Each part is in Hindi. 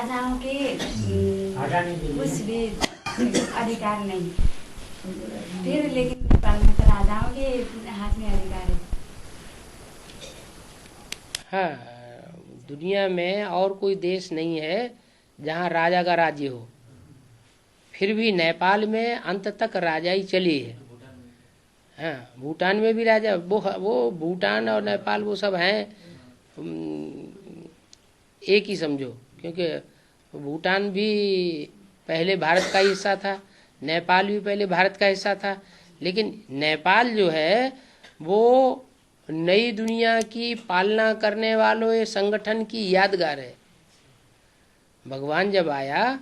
राजाओं के कुछ भी अधिकार नहीं, फिर लेकिन राजाओं के हाथ में अधिकार है। हाँ, दुनिया में और कोई देश नहीं है जहाँ राजा का राज्य हो। फिर भी नेपाल में अंत तक राजाई चली है। हाँ, भूटान में भी राजा, वो भूटान और नेपाल वो सब हैं एक ही समझो, क्योंकि भूटान भी पहले भारत का हिस्सा था, नेपाल भी पहले भारत का हिस्सा था। लेकिन नेपाल जो है वो नई दुनिया की पालना करने वालों ये संगठन की यादगार है। भगवान जब आया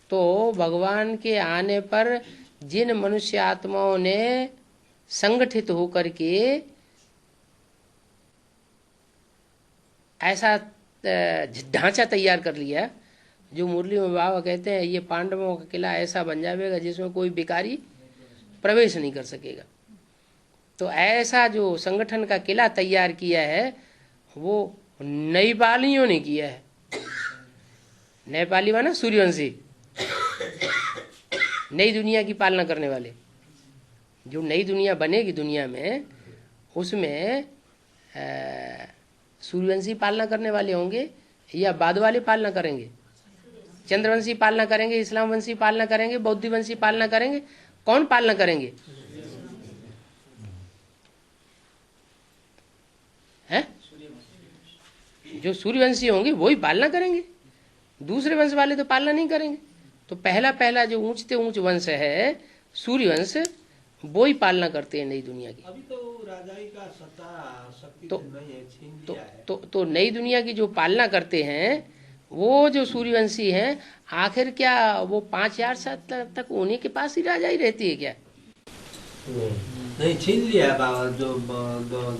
तो भगवान के आने पर जिन मनुष्य आत्माओं ने संगठित होकर के ऐसा ढांचा तैयार कर लिया, जो मुरली में बाबा कहते हैं ये पांडवों का किला ऐसा बन जाएगा जिसमें कोई भिखारी प्रवेश नहीं कर सकेगा। तो ऐसा जो संगठन का किला तैयार किया है वो नेपालियों ने किया है। नेपाली माना सूर्यवंशी, नई दुनिया की पालना करने वाले। जो नई दुनिया बनेगी दुनिया में, उसमें सूर्यवंशी पालना करने वाले होंगे या बाद वाले पालना करेंगे? चंद्रवंशी पालना करेंगे, इस्लाम वंशी पालना करेंगे, बौद्ध वंशी पालना करेंगे? कौन पालना करेंगे? हैं? जो सूर्यवंशी होंगे वही पालना करेंगे, दूसरे वंश वाले तो पालना नहीं करेंगे। तो पहला जो ऊंचते ऊंच वंश है सूर्यवंश, वो ही पालना करते हैं नई दुनिया की। अभी तो राजाई का सत्ता शक्ति तो नहीं है, छीन लिया है। तो नई दुनिया की जो पालना करते हैं वो जो सूर्यवंशी हैं, आखिर क्या वो 5000 साल तक उन्हीं के पास ही राजाई रहती है क्या? नहीं, छीन लिया है बाबा। जो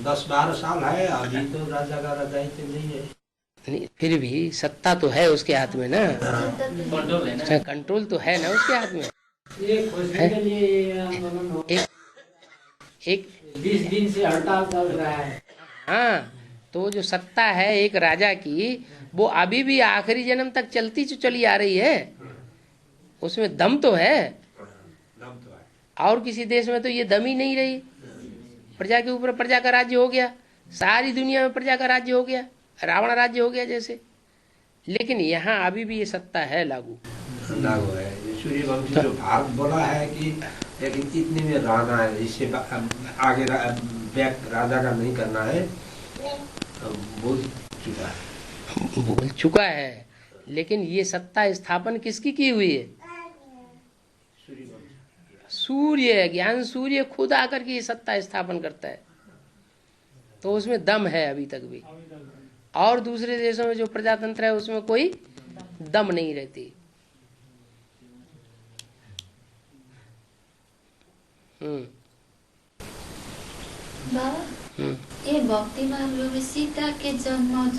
10-12 साल है अभी तो राजा का राजाई तो नहीं है। नहीं, फिर भी सत्ता तो है उसके हाथ में ना, कंट्रोल तो है ना उसके हाथ में। एक 20 दिन से हड़ताल चल रहा है। हाँ, तो जो सत्ता है एक राजा की, वो अभी भी आखिरी जन्म तक चलती चली आ रही है। उसमें दम तो है। और किसी देश में तो ये दम ही नहीं रही। प्रजा के ऊपर प्रजा का राज्य हो गया, सारी दुनिया में प्रजा का राज्य हो गया, रावण राज्य हो गया जैसे। लेकिन यहाँ अभी भी ये सत्ता है लागू है। सूर्यवंशी जो भारत बोला है कि लेकिन इतने में रहना है, इससे आगे बैक राजा का नहीं करना है, बोल चुका है। लेकिन ये सत्ता स्थापन किसकी की हुई है? सूर्य, ज्ञान सूर्य खुद आकर के ये सत्ता स्थापन करता है। तो उसमें दम है अभी तक भी। और दूसरे देशों में जो प्रजातंत्र है उसमें कोई दम नहीं रहती। बाबा, ये भक्ति मार्ग में सीता के जन्म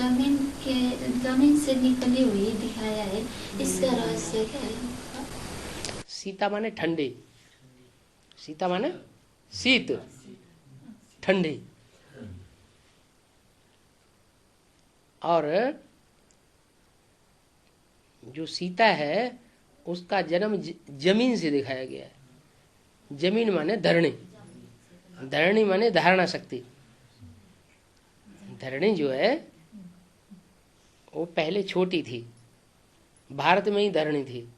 जमीन से निकली हुई दिखाया है, इसका रहस्य क्या है? सीता माने ठंडे, सीता माने शीत, ठंडे। और जो सीता है उसका जन्म जमीन से दिखाया गया है। जमीन माने धरणी, धरणी माने धारणा शक्ति। धरणी जो है वो पहले छोटी थी, भारत में ही धरणी थी,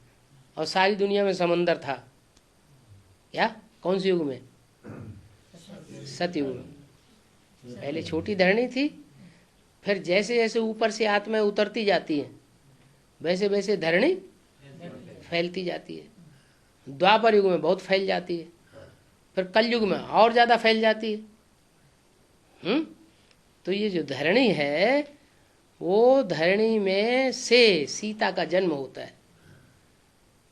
और सारी दुनिया में समंदर था। क्या? कौन से युग में? सतयुग में। पहले छोटी धरणी थी, फिर जैसे जैसे ऊपर से आत्मा उतरती जाती है वैसे वैसे धरणी फैलती जाती है। द्वापर युग में बहुत फैल जाती है, फिर कलयुग में और ज्यादा फैल जाती है। तो ये जो धरणी है वो धरणी में से सीता का जन्म होता है,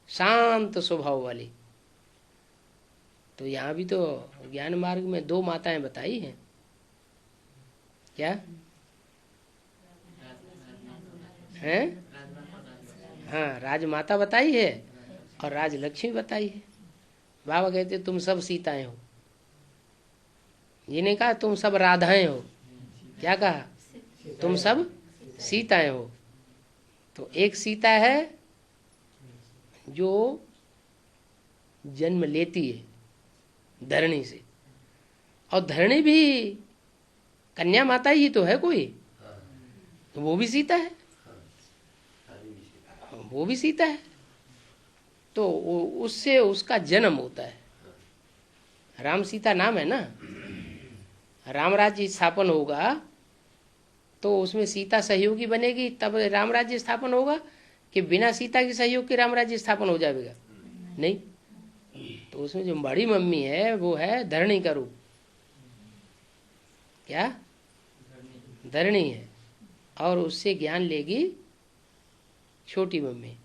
शांत स्वभाव वाली। तो यहाँ भी तो ज्ञान मार्ग में 2 माताएं बताई हैं। क्या हैं? हाँ, राजमाता बताई है और राजलक्ष्मी बताई है। बाबा कहते तुम सब सीताएं हो। ये नहीं कहा तुम सब राधाएं हो, क्या कहा? तुम सब सीताएं हो। तो एक सीता है जो जन्म लेती है धरणी से, और धरणी भी कन्या माता ही तो है कोई, तो वो भी सीता है, वो भी सीता है। तो उससे उसका जन्म होता है। राम सीता नाम है ना, राम राज्य स्थापन होगा तो उसमें सीता सहयोगी बनेगी, तब राम राज्य स्थापन होगा, कि बिना सीता के सहयोग के राम राज्य स्थापन हो जाएगा? नहीं। तो उसमें जो बड़ी मम्मी है वो है धरणी का रूप। क्या? धरणी है, और उससे ज्ञान लेगी छोटी मम्मी।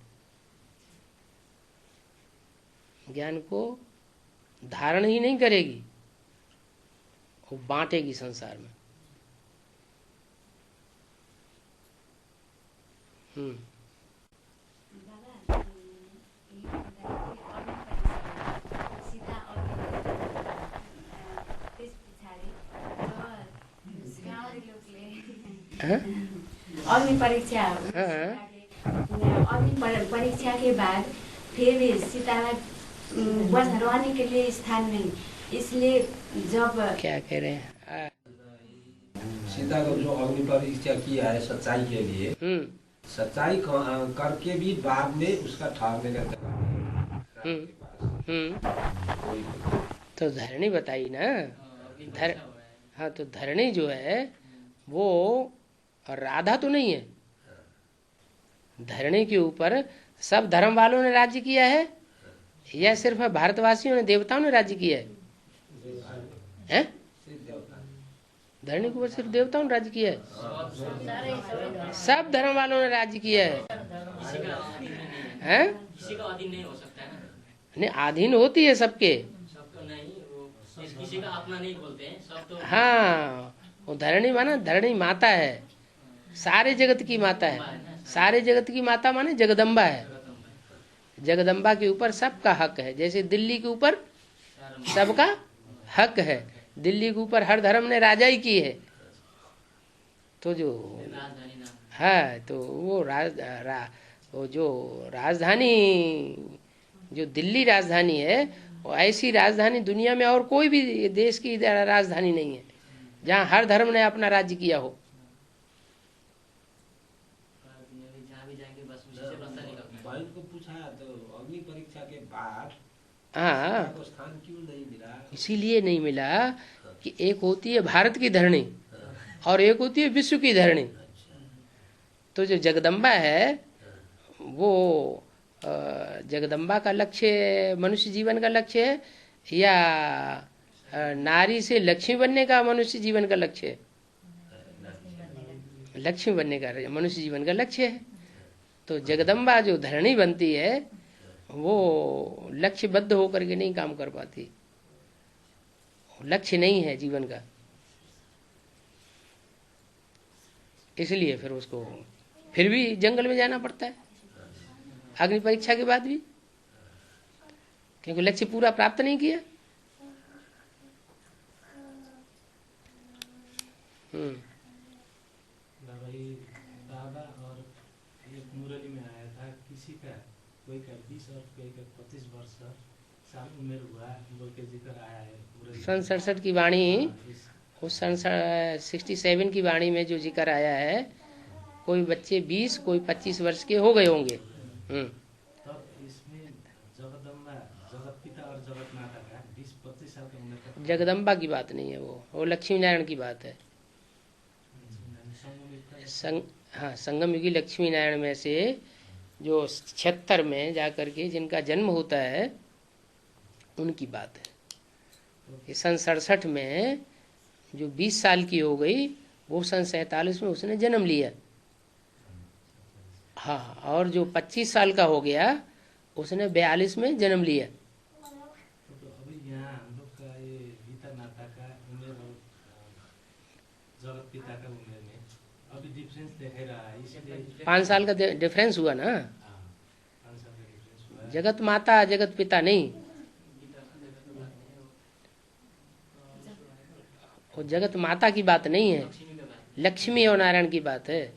ज्ञान को धारण ही नहीं करेगी, वो बांटेगी संसार में। बाबा, ये सीता और त्यस पछाडि जब गाउँले लोगले अग्नि परीक्षा, अग्नि परीक्षा के बाद फिर भी सीतालाई बस रहने के लिए स्थान नहीं, इसलिए जब क्या कह रहे हैं? सीता को जो अग्नि परीक्षा किया है सच्चाई के लिए, सच्चाई करके भी बाद में उसका ठहरने का तो धरणी बताई ना। हाँ, तो धरणी जो है वो राधा तो नहीं है। धरणी के ऊपर सब धर्म वालों ने राज्य किया है या सिर्फ भारतवासियों ने, देवताओं ने राज्य किया है? धरणी के ऊपर सिर्फ देवताओं ने राज्य किया है? सब धर्म वालों ने राज्य किया है। किसी का अधीन नहीं हो सकता है ना? नहीं, अधीन होती है सबके। सबको नहीं, वो किसी का अपना नहीं बोलते हैं, सब तो। हाँ, वो धरणी माना धरणी माता है, सारे जगत की माता है। सारे जगत की माता माने जगदम्बा है। जगदम्बा के ऊपर सबका हक है। जैसे दिल्ली के ऊपर सबका हक है, दिल्ली के ऊपर हर धर्म ने राजाई की है। तो जो है तो वो वो जो राजधानी, जो दिल्ली राजधानी है, वो ऐसी राजधानी दुनिया में और कोई भी देश की राजधानी नहीं है जहाँ हर धर्म ने अपना राज्य किया हो। को पूछा तो अग्नि परीक्षा के बाद हाँ, स्थान क्यों नहीं मिला? इसीलिए नहीं मिला कि एक होती है भारत की धरणी और एक होती है विश्व की धरणी। तो जो जगदम्बा है वो जगदम्बा का लक्ष्य मनुष्य जीवन का लक्ष्य है या नारी से लक्ष्मी बनने का मनुष्य जीवन का लक्ष्य है? लक्ष्मी बनने का मनुष्य जीवन का लक्ष्य है। तो जगदम्बा जो धरणी बनती है वो लक्ष्यबद्ध होकर के नहीं काम कर पाती, लक्ष्य नहीं है जीवन का, इसलिए फिर उसको फिर भी जंगल में जाना पड़ता है अग्नि परीक्षा के बाद भी, क्योंकि लक्ष्य पूरा प्राप्त नहीं किया। दादा और एक मुरली में आया था, किसी का कोई का 20 और कोई का 25 वर्ष साल उम्र हुआ, बोल के जिक्र आया है। सन 67 की वाणी, उस सन 67 की वाणी में जो जिक्र आया है, कोई बच्चे 20 कोई 25 वर्ष के हो गए होंगे। तब इसमें जगदम्बा, जगत पिता और जगत माता का 20-25 साल का उम्र का। जगदम्बा की बात नहीं है, वो लक्ष्मी नारायण की बात है। हाँ, संगम युगी लक्ष्मी नारायण में से जो 76 में जाकर के जिनका जन्म होता है उनकी बात है। सन 67 में जो 20 साल की हो गई वो सन 47 में उसने जन्म लिया। हाँ, और जो 25 साल का हो गया उसने 42 में जन्म लिया। तो अभी यहाँ हम लोग का ये पिता माता का उम्र और जगत पिता का उम्र में अभी डिफरेंस दिखाई रहा है, इसलिए 5 साल का डिफरेंस हुआ ना। 5 साल का डिफरेंस हुआ। जगत माता जगत पिता नहीं, वो जगत माता की बात नहीं है, लक्ष्मी और नारायण की बात है।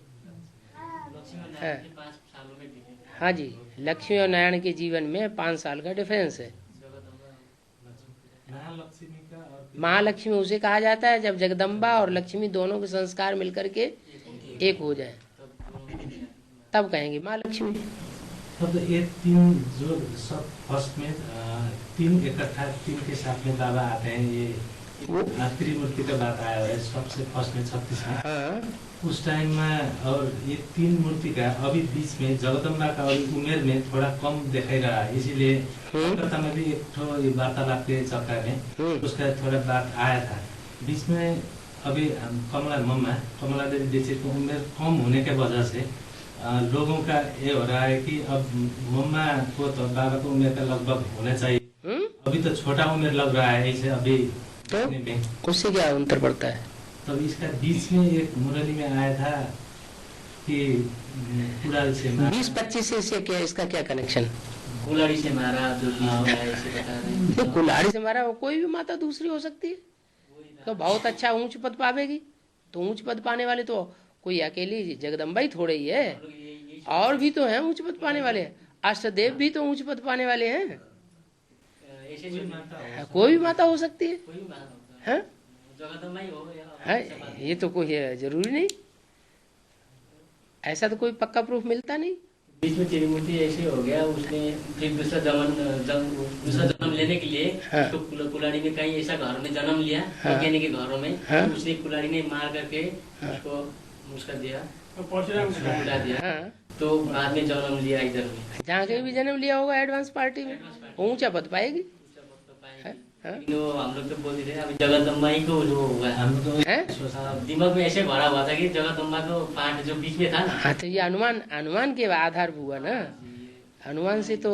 हाँ जी, लक्ष्मी और नारायण के जीवन में 5 साल का डिफरेंस है। महालक्ष्मी का और महालक्ष्मी उसे कहा जाता है जब जगदम्बा और लक्ष्मी दोनों के संस्कार मिलकर के एक हो जाए, तब कहेंगे महालक्ष्मी। तब ये तीन जो सब फर्स्ट में तीन इकट्ठा तीन के साथ में बाबा आते हैं, ये त्रिमूर्ति का बात आया है सबसे फर्स्ट में 36 में। हाँ उस टाइम में और ये तीन मूर्ति का अभी बीच में जगदम्बा का अभी उम्र में थोड़ा कम दिखाई रहा है, इसीलिए कलकत्ता में भी एक ठो ये वार्तालाप के चक्कर में उसका थोड़ा बात आया था बीच में। अभी कमला देवी दीक्षित की उम्र कम होने के वजह से लोगों का ये हो रहा है कि अब मम्मा को तो बाबा को उम्र का लगभग होना चाहिए, अभी तो छोटा उम्र लग रहा है ऐसे अभी तो उससे क्या अंतर पड़ता है? तो इसका बीच में एक मुरली में आया था कि कुड़ाल से 20-25 से क्या, इसका क्या कनेक्शन? कुल्हाड़ी से मारा जो भी हुआ है, इसे बता रहे हैं। तो कुल्हाड़ी से मारा, कोई भी माता दूसरी हो सकती है, तो बहुत अच्छा ऊंच पद पावेगी। तो ऊंच पद पाने वाले तो कोई अकेली जगदम्बा ही थोड़े ही है, और भी तो हैं ऊंच पद पाने वाले। अष्टदेव भी तो ऊंच पद पाने वाले हैं, ऐसे जो माता कोई भी माता हो सकती है। कोई भी माता होता हैं? जगदम्बा ही हो या है, ये तो कोई जरूरी नहीं, ऐसा तो कोई पक्का प्रूफ मिलता नहीं। बीच में त्रिमूर्ति ऐसे हो गया, उसने फिर दूसरा जन्म लेने के लिए हाँ। उसको कुल्हाड़ी में कहीं ऐसा घर में जन्म लिया, हाँ। वैज्ञानिक के घरों में, हाँ। तो उसने कुल्हाड़ी में मार करके उसको उसका दिया, उड़ा दिया, हाँ, तो बाद में जन्म लिया इधर में। जहाँ कहीं भी जन्म लिया होगा एडवांस पार्टी में, ऊंचा पद पाएगी। हाँ? तो हम लोग तो बोलते थे अभी जगदम्बा ही को जो हुआ हम तो हैं? दिमाग में ऐसे भरा हुआ था कि जगदम्बा को पार्ट जो बीच में था ना, हाँ, तो ये अनुमान के आधार पर हुआ ना, अनुमान से तो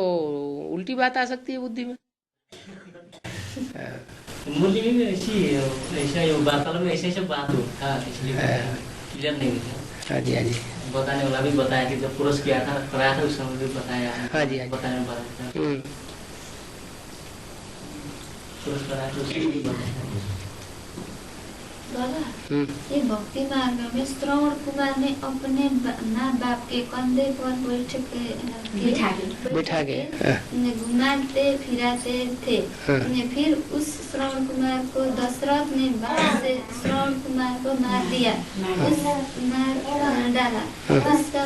उल्टी बात आ सकती है बुद्धि में। मूल्य में भी ऐसा वार्तालाप में ऐसे बात था, इसलिए क्लियर नहीं था। हाँ जी, हाँ जी, बताने वाला भी बताया कि जब पुरुष किया था कराया था उस समय भी बताया। हाँ जी, हाँ जी। बताने वाला था पुरुष कराया था उसमें भी बताया। बाबा, ये भक्ति मार्ग में श्रवण कुमार ने अपने माँ बाप के कंधे पर बिठा के घुमाते फिराते थे। फिर उस श्रवण कुमार को दशरथ ने बाण से श्रवण कुमार को मार दिया, मार डाला। उसका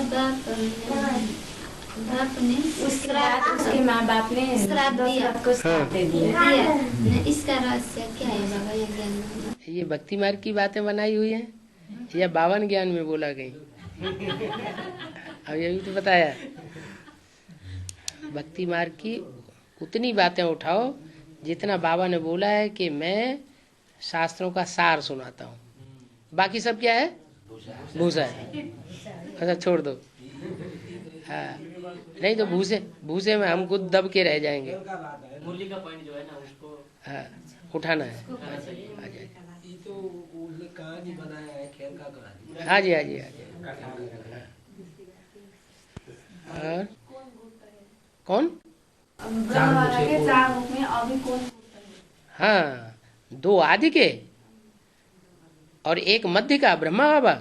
बाप ने उसके माँ बाप ने श्राप दिया। को श्राप दे दिया। इसका रहस्य क्या है बाबा? ये ज्ञान ये भक्ति मार्ग की बातें बनाई हुई हैं या 52 ज्ञान में बोला गई? अब ये भी तो बताया, भक्ति मार्ग की उतनी बातें उठाओ जितना बाबा ने बोला है कि मैं शास्त्रों का सार सुनाता हूँ, बाकी सब क्या है? भूसा है। अच्छा, छोड़ दो। हाँ, नहीं तो भूसे में हम खुद दब के रह जाएंगे। मूल्य का पॉइंट जो है ना उसको हाँ, उठाना है। ये तो उसने कहानी बनाया है, खेल का कहानी। हाँ जी, हाँ जी, हाँ जी। और कौन? हाँ, 2 आदि के और एक मध्य का ब्रह्मा बाबा,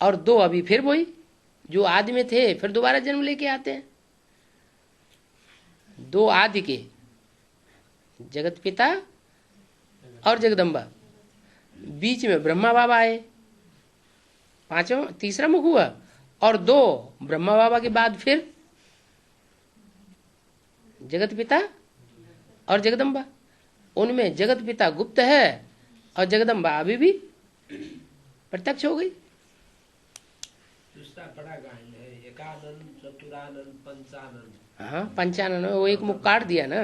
और 2 अभी फिर वही जो आदि में थे फिर दोबारा जन्म लेके आते हैं। 2 आदि के, जगत पिता और जगदम्बा, बीच में ब्रह्मा बाबा आए, तीसरा मुख हुआ, और 2 ब्रह्मा बाबा के बाद फिर जगत पिता और जगदम्बा। उनमें जगत पिता गुप्त है और जगदम्बा अभी भी प्रत्यक्ष हो गई। दूसरा बड़ा गायन है, एकानन चतुरानन पंचानन। हाँ, पंचानन, वो एक मुख काट दिया ना।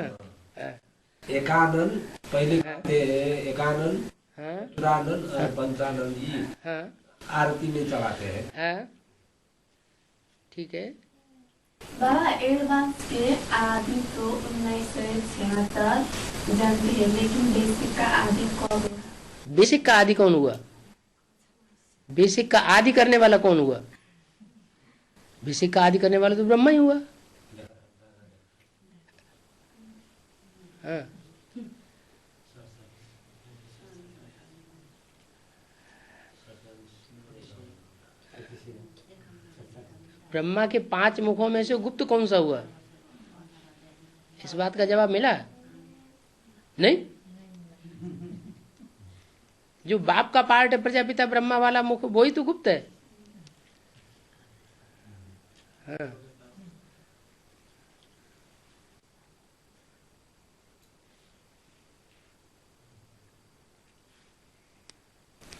एकानन पहले गाते हैं, एकानन हाँ, चतुरानन और पंचानन जी हाँ, आरती में चलाते हैं। हाँ, ठीक है। बाबा, एडवांस के आदि तो 1976 जानते हैं, लेकिन बेसिक का आदि कौन हुआ? बेसिक का आदि कौन हुआ? बेसिक का आदि करने वाला कौन हुआ? बेसिक का आदि करने वाला तो ब्रह्मा ही हुआ। हाँ, ब्रह्मा के 5 मुखों में से गुप्त कौन सा हुआ? इस बात का जवाब मिला नहीं? जो बाप का पार्ट है प्रजापिता ब्रह्मा वाला मुख, वही तो गुप्त है। हाँ।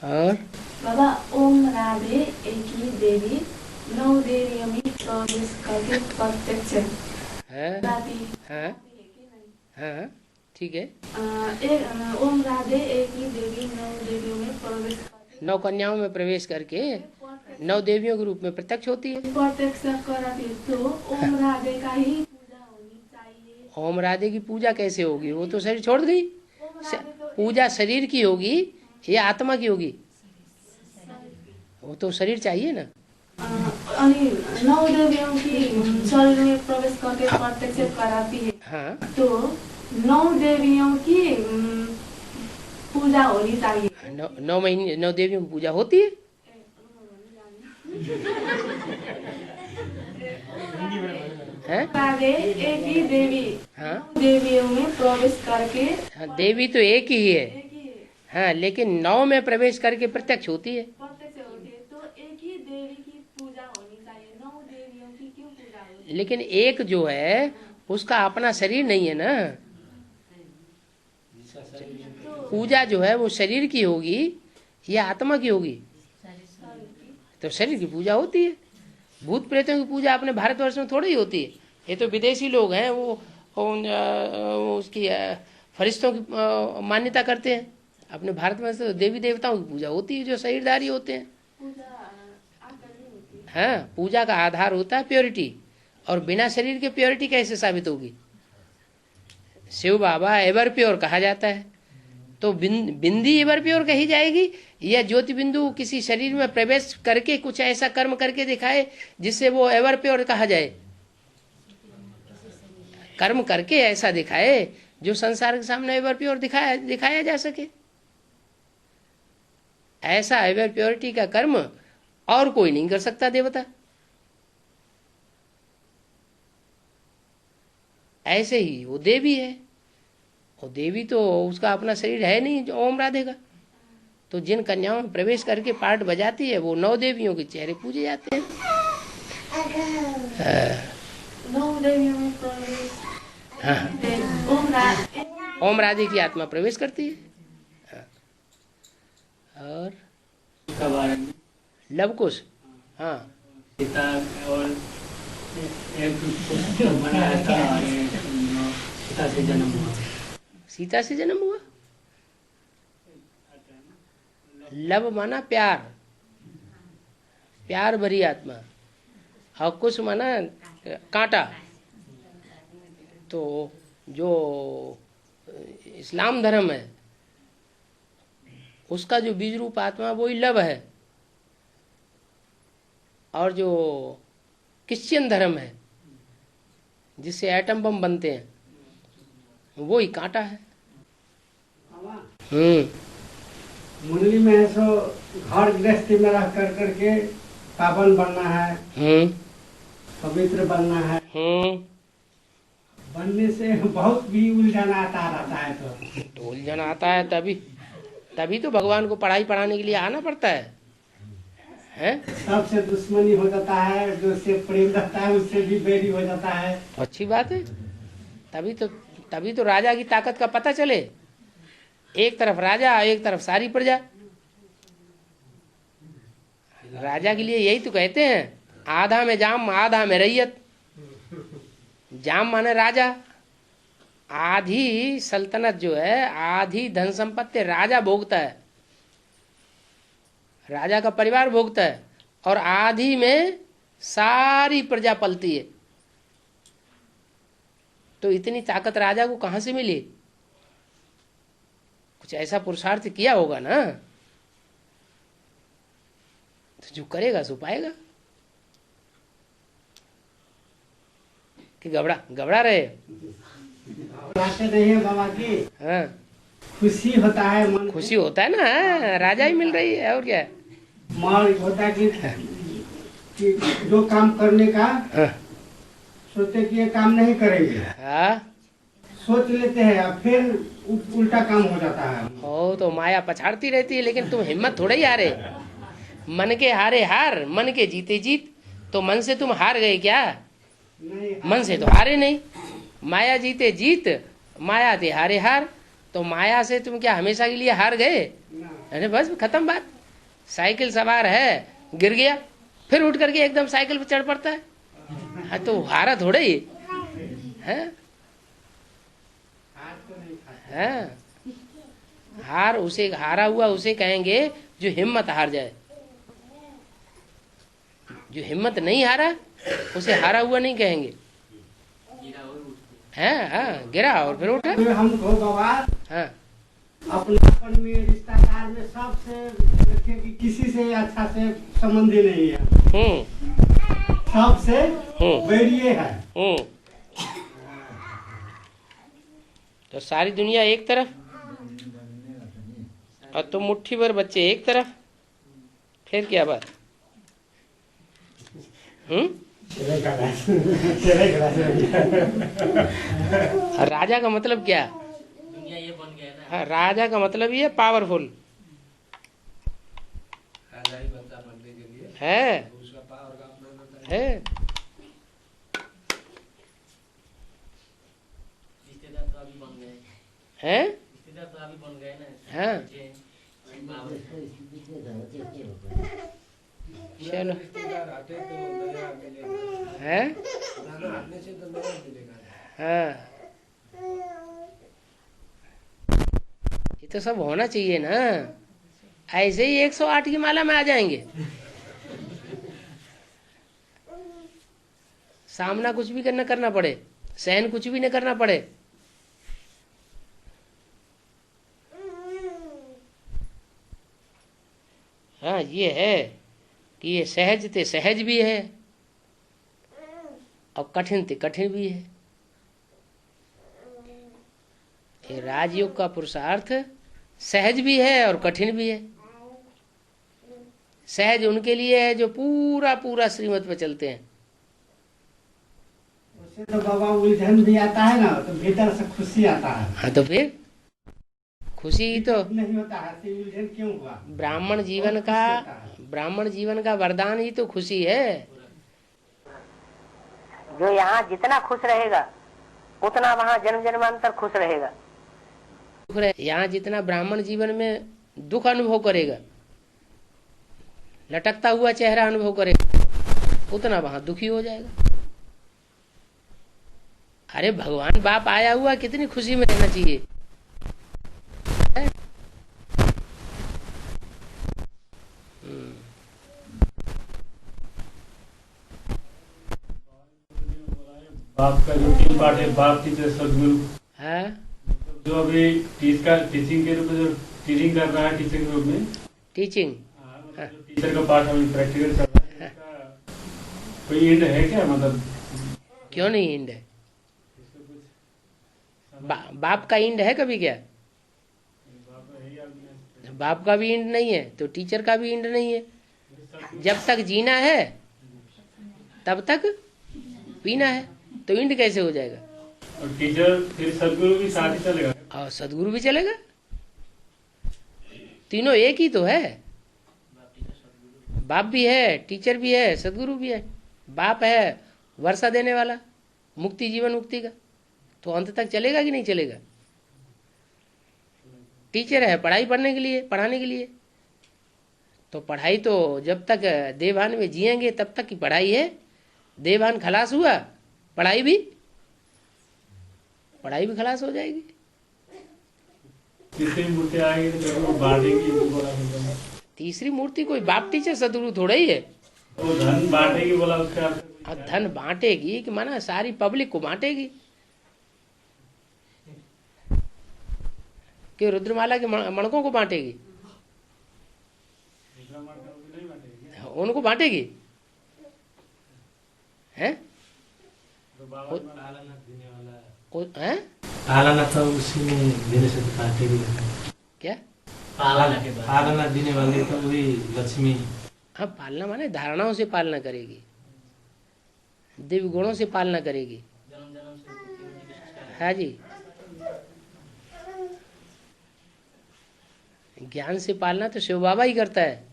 और बाबा ओम राधे एक ही देवी 9 देवियों में प्रवेश करके प्रत्यक्ष है। राधे हाँ हाँ ठीक है। ओम राधे एक ही देवी 9 देवियों में प्रवेश 9 कन्याओं में प्रवेश करके 9 देवियों के रूप में प्रत्यक्ष होती है। प्रत्यक्ष कराती है, तो ओम राधे का ही पूजा होनी चाहिए। ओम राधे की पूजा कैसे होगी? वो तो शरीर छोड़ गई। ओम राधे तो पूजा शरीर की होगी या आत्मा की होगी? वो तो शरीर चाहिए ना। 9 देवियों की शरीर में प्रवेश करके प्रत्यक्ष कराती है। हाँ तो 9 देवियों की पूजा होनी चाहिए। 9 देवियों की पूजा होती है। हैं? राधे एक ही देवी हाँ 9 देवियों में प्रवेश करके हाँ, देवी तो एक ही है। एक ही हाँ, लेकिन 9 में प्रवेश करके प्रत्यक्ष होती है। प्रत्यक्ष होती है, तो एक ही देवी की पूजा होनी चाहिए। 9 देवियों की क्यों पूजा होती लेकिन एक जो है उसका अपना शरीर नहीं है ना। पूजा जो है वो शरीर की होगी या आत्मा की होगी? तो शरीर की पूजा होती है। भूत प्रेतों की पूजा अपने भारतवर्ष में थोड़ी ही होती है। ये तो विदेशी लोग हैं, वो उसकी फरिश्तों की मान्यता करते हैं। अपने भारत में तो देवी देवताओं की पूजा होती है जो शरीरधारी होते हैं। हाँ, पूजा का आधार होता है प्योरिटी, और बिना शरीर के प्योरिटी कैसे साबित होगी? शिव बाबा एवर प्योर कहा जाता है, तो बिंदी एवर प्योर कही जाएगी या ज्योति बिंदु किसी शरीर में प्रवेश करके कुछ ऐसा कर्म करके दिखाए जिससे वो एवर प्योर कहा जाए? कर्म करके ऐसा दिखाए जो संसार के सामने एवर प्योर दिखाया जा सके। ऐसा एवर प्योरिटी का कर्म और कोई नहीं कर सकता देवता। ऐसे ही वो देवी है। वो देवी तो उसका अपना शरीर है नहीं जो ओम राधे का। तो जिन कन्याओं में प्रवेश करके पार्ट बजाती है वो 9 देवियों के चेहरे पूजे जाते हैं। 9 देवियों में प्रवेश हाँ, ओम राधे की आत्मा प्रवेश करती है। हाँ। और लवकुश, हाँ सीता और एक बनाया था, सीता से जन्म हुआ। सीता से जन्म हुआ। लव माना प्यार, प्यार भरी आत्मा, और कुश माना कांटा। तो जो इस्लाम धर्म है उसका जो बीज रूप आत्मा वही लव है, और जो क्रिश्चियन धर्म है जिससे एटम बम बनते हैं वो ही कांटा है। मुरली में है सो घर गृहस्थी में रह कर करके पावन बनना है, पवित्र बनना है। बनने से बहुत भी उलझन आता रहता है। तो उलझन आता है, तभी तो भगवान को पढ़ाई पढ़ाने के लिए आना पड़ता है? सबसे दुश्मनी हो जाता है, जो से प्रेम रहता है उससे भी बैरी हो जाता है। तो अच्छी बात है। तभी तो राजा की ताकत का पता चले। एक तरफ राजा, एक तरफ सारी प्रजा। राजा के लिए यही तो कहते हैं, आधा में जाम आधा में रैयत। जाम माने राजा, आधी सल्तनत जो है, आधी धन संपत्ति राजा भोगता है, राजा का परिवार भोगता है, और आधी में सारी प्रजा पलती है। तो इतनी ताकत राजा को कहां से मिली? कुछ ऐसा पुरुषार्थ किया होगा ना। तो जो करेगा सो पाएगा। कि घबरा रहे? घबराते नहीं है बाबा की। हाँ, खुशी होता है मन, खुशी होता है ना। राजा ही मिल रही है और क्या। मन होता है कि कि जो काम करने का हाँ। सोचते कि ये काम नहीं करेंगे, हाँ सोच लेते हैं और फिर उल्टा काम हो जाता है। ओ तो माया पछाड़ती रहती है, लेकिन तुम हिम्मत थोड़ा ही हारे। मन के हारे हार, मन के जीते जीत। तो मन से तुम हार गए क्या? नहीं, मन से तो हारे नहीं। माया जीते जीत, माया ते हारे हार। तो माया से तुम क्या हमेशा के लिए हार गए? अरे बस खत्म बात। साइकिल सवार है, गिर गया, फिर उठ करके एकदम साइकिल पर चढ़ पड़ता है। हाँ तो हारा थोड़ा ही है। हाँ, हार उसे, हारा हुआ उसे कहेंगे जो हिम्मत हार जाए। जो हिम्मत नहीं हारा उसे हारा हुआ नहीं कहेंगे। हाँ हाँ, गिरा और फिर उठा। तो हमको बाबा हाँ अपनापन में, रिश्तेदार में सबसे देखे कि किसी से अच्छा से संबंध ही नहीं है, सबसे बैरिए है। तो सारी दुनिया एक तरफ और तुम मुट्ठी भर बच्चे एक तरफ, फिर क्या बात? राजा का मतलब क्या? दुनिया ये बन गया ना। हाँ, राजा का मतलब ये पावरफुल राजा ही बनता बनने के लिए है, उसका पावर का अपना है। रिश्तेदार तो अभी बन गए, हैं? रिश्तेदार तो अभी बन गए ना। हाँ। चलो रिश्तेदार आते तो नया मिलेगा, है। पुराना आने से तो नया मिलेगा। हाँ, ये तो सब होना चाहिए ना। ऐसे ही 108 की माला में आ जाएंगे। सामना कुछ भी करना करना पड़े, सहन कुछ भी न करना पड़े। हाँ, ये है कि ये सहज ते सहज भी है और कठिन ते कठिन भी है। ये राजयोग का पुरुषार्थ सहज भी है और कठिन भी है। सहज उनके लिए है जो पूरा पूरा श्रीमत पे चलते हैं। उससे तो बाबा उलझन भी आता है ना, तो भीतर से खुशी आता है। हाँ तो फिर खुशी तो नहीं होता है, तो उलझन क्यों हुआ? ब्राह्मण जीवन का वरदान ही तो खुशी है। जो यहाँ जितना खुश रहेगा उतना वहाँ जन्म जन्मांतर खुश रहेगा। यहाँ जितना ब्राह्मण जीवन में दुख अनुभव करेगा, लटकता हुआ चेहरा अनुभव करेगा, उतना वहाँ दुखी हो जाएगा। अरे भगवान बाप आया हुआ, कितनी खुशी में रहना चाहिए। बाप का जो 3 पार्ट है, बाप टीचर सदगुरु है, जो अभी टीचिंग के रूप में जो टीचिंग कर रहा है, टीचिंग के रूप में टीचिंग जो टीचर का पार्ट अभी प्रैक्टिकल चल रहा है, इसका कोई एंड है क्या? मतलब क्यों नहीं इंड है? बाप का इंड है कभी क्या? बाप का भी इंड नहीं है तो टीचर का भी इंड नहीं है। जब तक जीना है तब तक पीना है, तो इंड कैसे हो जाएगा? और टीचर फिर सदगुरु भी साथ ही चलेगा और सदगुरु भी चलेगा। तीनों एक ही तो है। बाप भी है, टीचर भी है, सदगुरु भी है। बाप है वर्षा देने वाला, मुक्ति जीवन मुक्ति का, तो अंत तक चलेगा कि नहीं चलेगा? टीचर है पढ़ाई पढ़ने के लिए, पढ़ाने के लिए। तो पढ़ाई तो जब तक देवभान में जिएंगे तब तक की पढ़ाई है। देवभान खलास हुआ, पढ़ाई भी खलास हो जाएगी। तीसरी मूर्ति आएगी तो वो बांटेगी। तीसरी मूर्ति कोई बाप टीचर सदगुरु थोड़ा ही है। वो धन बांटेगी बोला उसका। और धन बांटेगी कि माना सारी पब्लिक को बांटेगी कि रुद्रमाला के मणकों को बांटेगी? उनको बांटेगी हैं? पालना तो उसी में देने से बांटेगी। क्या पालना के बाद पालना देने वाली तो वही लक्ष्मी। हाँ, पालना माने धारणाओं से पालना करेगी, दिव्य गुणों से पालना करेगी। हाँ जी, ज्ञान से पालना तो शिव बाबा ही करता है।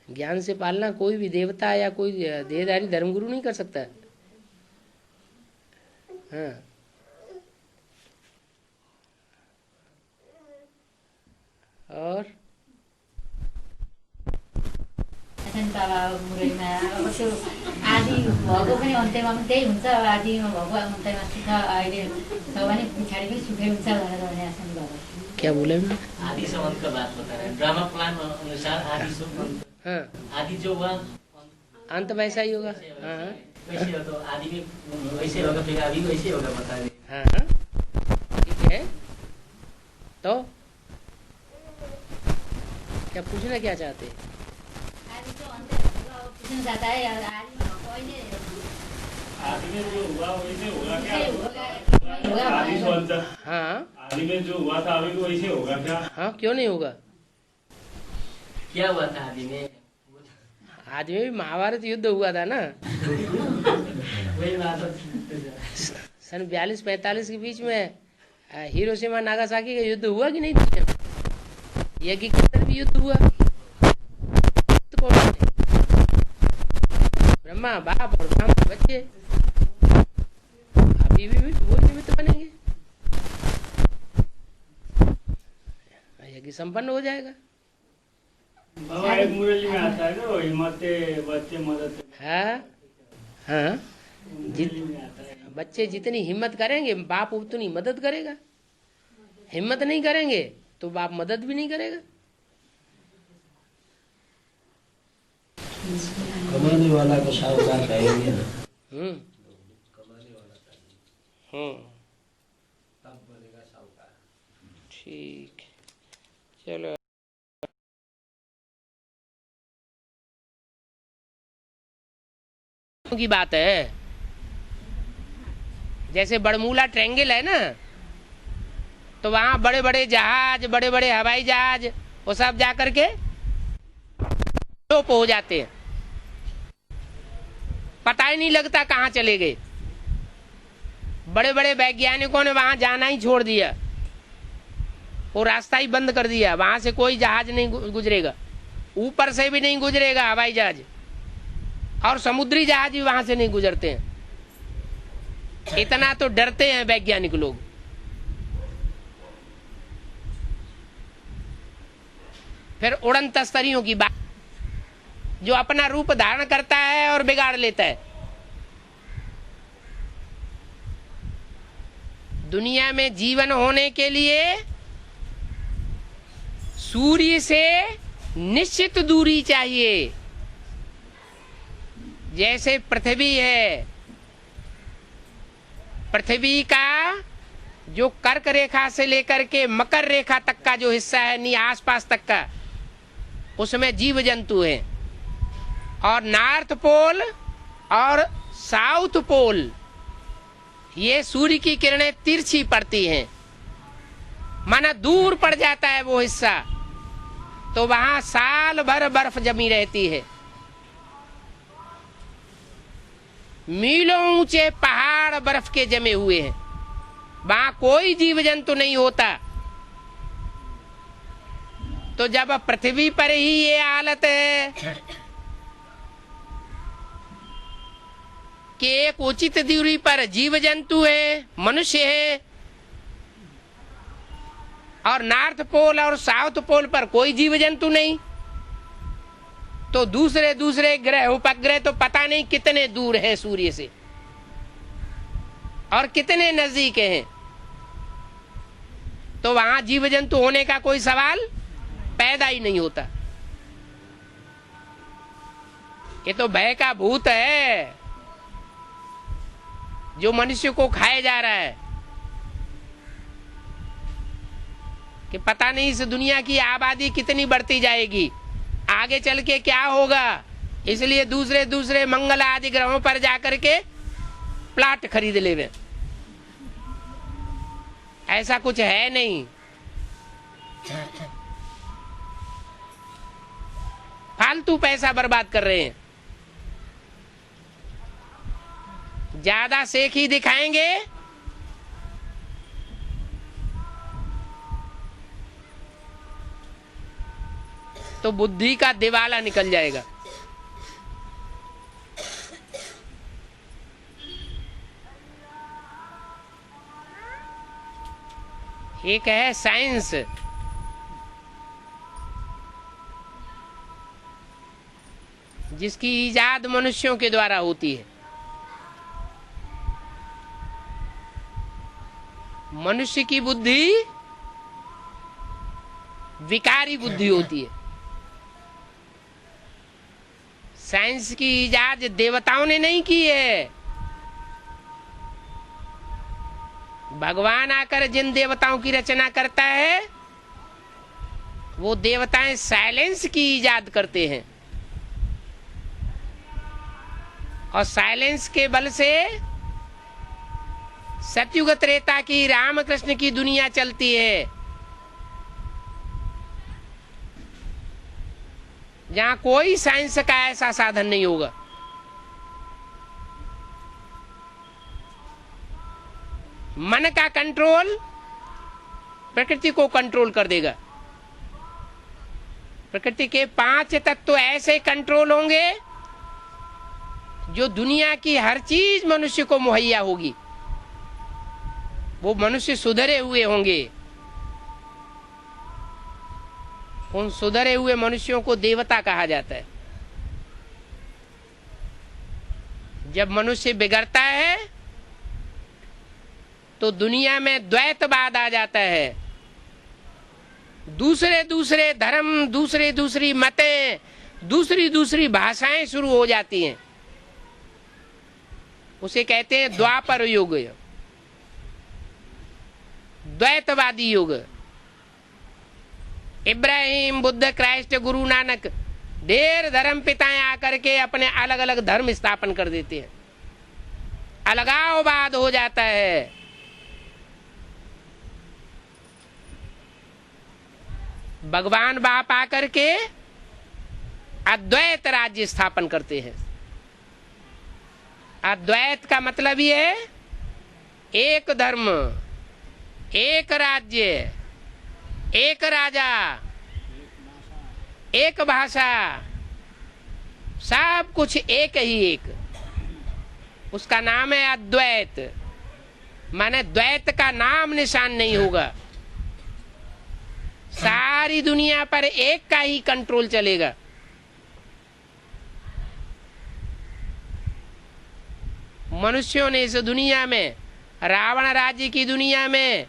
ज्ञान से पालना कोई भी देवता या कोई देहधारी धर्मगुरु नहीं कर सकता। हाँ, और बाबा मुरलीमा अब त्यो आदि भएको पनि अन्त्यमा पनि त्यही हुन्छ, आदिमा भएको अन्त्यमा सुख अहिले छ भने पछाडि पनि सुखै हुन्छ भनेर भने छन् बाबा। क्या बोले? आदि से अंत का बात बता रहे हैं। ड्रामा प्लान अनुसार आदि से हाँ, आदि जो हुआ अंत वैसा ही होगा। हाँ हाँ वैसे हो, तो आदि में वैसे होगा, फिर आदि वैसे होगा, बता रहे। हाँ हाँ, ठीक है। तो क्या पूछना क्या चाहते हैं? आदि तो अन्त्य भएको अब पूछ्न जाता है, आदि भएको अहिले आदि में जो हुआ वैसे होगा क्या? होगा आदि तो अंत। हाँ, आदि में जो हुआ था अभी भी वैसे होगा क्या? हाँ, क्यों नहीं होगा? क्या हुआ था आदि में? आदि में भी महाभारत युद्ध हुआ था ना। वही बात सन 42-45 के बीच में हिरोशिमा नागासाकी का युद्ध हुआ कि नहीं? दुनिया में यज्ञ के अंदर भी युद्ध हुआ। तो कौन है? ब्रह्मा बाप और ब्राह्मण बच्चे। अभी भी वो निमित्त बनेंगे, यज्ञ संपन्न हो जाएगा। बाबा एक मुरली में आता है ना, हिम्मत बच्चे मदद। हाँ हाँ, बच्चे जितनी हिम्मत करेंगे बाप उतनी मदद करेगा। हिम्मत नहीं करेंगे तो बाप मदद भी नहीं करेगा। कमाने वाला को साहूकार कहेंगे ना। तब बनेगा साहूकार। ठीक, चलो। की बात है, जैसे बड़मूला ट्रायंगल है ना, तो वहां बड़े बड़े जहाज, बड़े बड़े हवाई जहाज, वो सब जाकर के हो जाते हैं, पता ही नहीं लगता कहाँ चले गए। बड़े बड़े वैज्ञानिकों ने वहां जाना ही छोड़ दिया, वो रास्ता ही बंद कर दिया। वहां से कोई जहाज नहीं गुजरेगा, ऊपर से भी नहीं गुजरेगा हवाई जहाज, और समुद्री जहाज भी वहां से नहीं गुजरते हैं। इतना तो डरते हैं वैज्ञानिक लोग। फिर उड़न तस्तरियों की बात, जो अपना रूप धारण करता है और बिगाड़ लेता है। दुनिया में जीवन होने के लिए सूर्य से निश्चित दूरी चाहिए। जैसे पृथ्वी है, पृथ्वी का जो कर्क रेखा से लेकर के मकर रेखा तक का जो हिस्सा है, नी आसपास तक का, उसमें जीव जंतु हैं। और नॉर्थ पोल और साउथ पोल, ये सूर्य की किरणें तिरछी पड़ती हैं, माना दूर पड़ जाता है वो हिस्सा, तो वहां साल भर बर्फ जमी रहती है। मीलों ऊंचे पहाड़ बर्फ के जमे हुए हैं, वहां कोई जीव जंतु नहीं होता। तो जब पृथ्वी पर ही ये हालत है कि एक उचित दूरी पर जीव जंतु है, मनुष्य है, और नॉर्थ पोल और साउथ पोल पर कोई जीव जंतु नहीं, तो दूसरे दूसरे ग्रह उपग्रह तो पता नहीं कितने दूर हैं सूर्य से और कितने नजदीक हैं। तो वहां जीव जंतु होने का कोई सवाल पैदा ही नहीं होता। ये तो भय का भूत है जो मनुष्य को खाए जा रहा है, कि पता नहीं इस दुनिया की आबादी कितनी बढ़ती जाएगी, आगे चल के क्या होगा। इसलिए दूसरे दूसरे मंगल आदि ग्रहों पर जाकर के प्लाट खरीद लेवे। ऐसा कुछ है नहीं, फालतू पैसा बर्बाद कर रहे हैं। ज्यादा सेख ही दिखाएंगे तो बुद्धि का दिवाला निकल जाएगा। एक है साइंस, जिसकी ईजाद मनुष्यों के द्वारा होती है। मनुष्य की बुद्धि विकारी बुद्धि होती है। साइंस की ईजाद देवताओं ने नहीं की है। भगवान आकर जिन देवताओं की रचना करता है वो देवताएं साइलेंस की ईजाद करते हैं, और साइलेंस के बल से सतयुग त्रेता की रामकृष्ण की दुनिया चलती है, जहां कोई साइंस का ऐसा साधन नहीं होगा। मन का कंट्रोल प्रकृति को कंट्रोल कर देगा। प्रकृति के 5 तत्व ऐसे कंट्रोल होंगे जो दुनिया की हर चीज मनुष्य को मुहैया होगी। वो मनुष्य सुधरे हुए होंगे। उन सुधरे हुए मनुष्यों को देवता कहा जाता है। जब मनुष्य बिगड़ता है तो दुनिया में द्वैतवाद आ जाता है। दूसरे दूसरे धर्म, दूसरे दूसरी मतें, दूसरी दूसरी भाषाएं शुरू हो जाती हैं। उसे कहते हैं द्वापर युग, द्वैतवादी युग। इब्राहिम, बुद्ध, क्राइस्ट, गुरु नानक, ढेर धर्म पिताएं आकर के अपने अलग अलग धर्म स्थापन कर देते हैं। अलगाववाद हो जाता है। भगवान बाप आकर के अद्वैत राज्य स्थापन करते हैं। अद्वैत का मतलब ये है एक धर्म, एक राज्य, एक राजा, एक भाषा, सब कुछ एक ही एक। उसका नाम है अद्वैत। माने द्वैत का नाम निशान नहीं होगा। सारी दुनिया पर एक का ही कंट्रोल चलेगा। मनुष्यों ने इस दुनिया में, रावण राज्य की दुनिया में,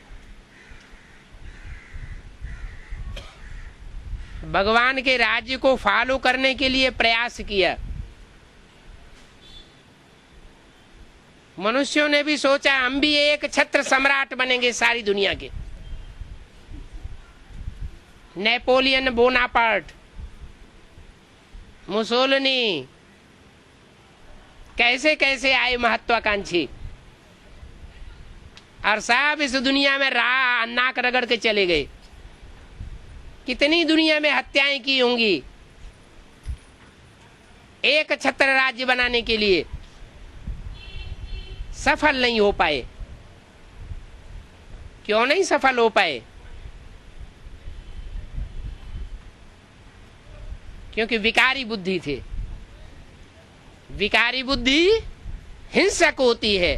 भगवान के राज्य को फॉलो करने के लिए प्रयास किया। मनुष्यों ने भी सोचा हम भी एक छत्र सम्राट बनेंगे सारी दुनिया के। नेपोलियन बोनापार्ट, मुसोलिनी, कैसे कैसे आए महत्वाकांक्षी, और सब इस दुनिया में नाक रगड़ के चले गए। कितनी दुनिया में हत्याएं की होंगी एक छत्र राज्य बनाने के लिए, सफल नहीं हो पाए। क्यों नहीं सफल हो पाए? क्योंकि विकारी बुद्धि थे। विकारी बुद्धि हिंसक होती है।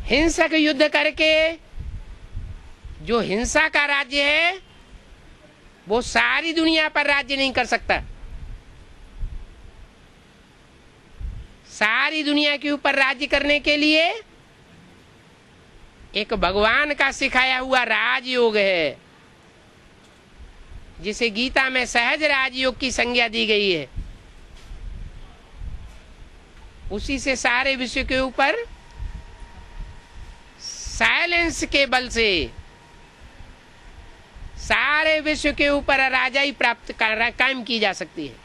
हिंसक युद्ध करके जो हिंसा का राज्य है वो सारी दुनिया पर राज्य नहीं कर सकता। सारी दुनिया के ऊपर राज्य करने के लिए एक भगवान का सिखाया हुआ राजयोग है, जिसे गीता में सहज राजयोग की संज्ञा दी गई है। उसी से सारे विश्व के ऊपर साइलेंस के बल से सारे विश्व के ऊपर राजाई प्राप्त कायम की जा सकती है।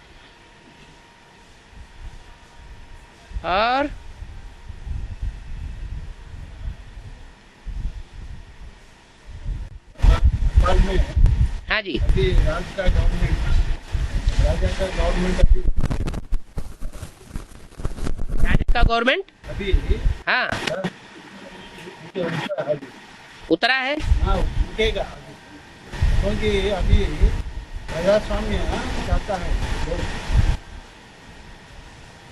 और हाँ जी, राज्य का गवर्नमेंट राजा का गवर्नमेंट अभी राजा का गवर्नमेंट अभी हाँ उतरा है। हाँ उठेगा क्योंकि अभी प्रजास्वाम्य चाहता है